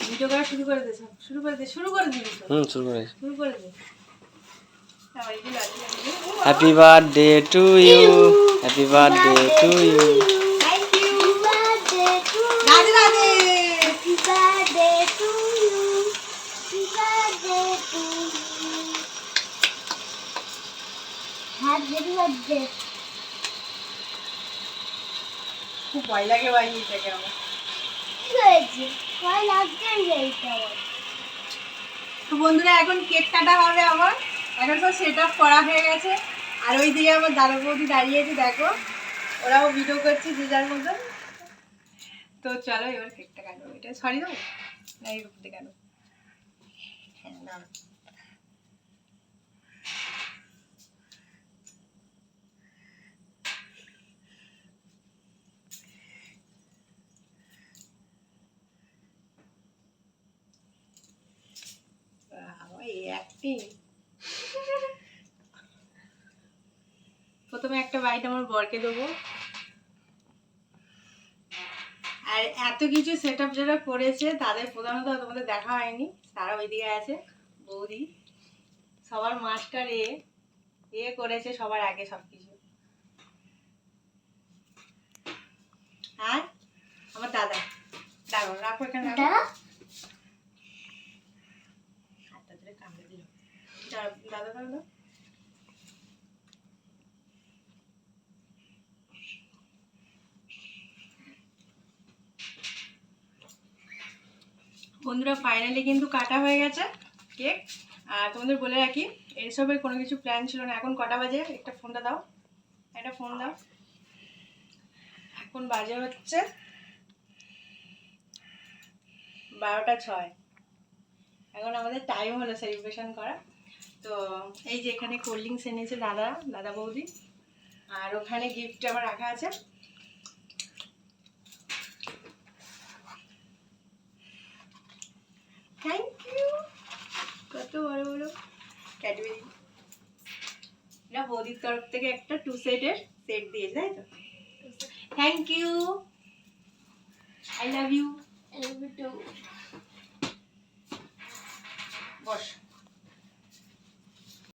Video করা শুরু করে দে, শুরু করে দে, শুরু করে দিবি তো? শুরু করে। শুরু করে দে। Happy birthday to you, happy birthday to you. Thank you. birthday to Radhe Radhe. happy birthday to you. Happy birthday to you. Happy birthday. খুব ভয় লাগে ভাই এটাকে আমার। কি হয়েছে? ভয় লাগছে না এইটা আমার। তো বন্ধুরা এখন কেক কাটা হবে আমার। এখন সব সেট আপ করা হয়ে গেছে। আর ওইদিকে আমার দাদা বৌদি দাঁড়িয়ে আছে, দেখো ওরাও ভিডিও করছে যে যার মতন। তো চলো এবার কেকটা কাটবো। এটা সরি দাও না, এই রূপতে কেন? হ্যাঁ না, প্রথমে একটা বাইট আমার বরকে দেবো। আর এত কিছু সেট আপ যারা করেছে তাদের প্রধানত তোমাদের দেখা হয়নি, তারা ওইদিকে আছে। বৌদি সবার মাস্টার এ করেছে সবার আগে সবকিছু। আর আমার দাদা, দাঁড়ো রাখো এখানে, হাতটা ধরে কামড়ে দিল। দাদা দাদা বন্ধুরা ফাইনালি কিন্তু কাটা হয়ে গেছে কেক। আর তোমাদের বলে রাখি এইসবের কোনো কিছু প্ল্যান ছিল না। এখন কটা বাজে? একটা ফোনটা দাও, একটা ফোন দাও। এখন বাজে হচ্ছে 12:06। এখন আমাদের টাইম হলো সেলিব্রেশন করা। তো এই যে এখানে কোল্ড ড্রিঙ্কস এনেছে দাদা বৌদি। আর ওখানে গিফট আমার রাখা আছে। Thank you. কত বড় বড় ক্যাডবেরি। এটা বৌদির তরফ থেকে একটা 2 সেটের সেট দিয়েছে, তাই তো? Thank you, I love you. I love you too. Boss.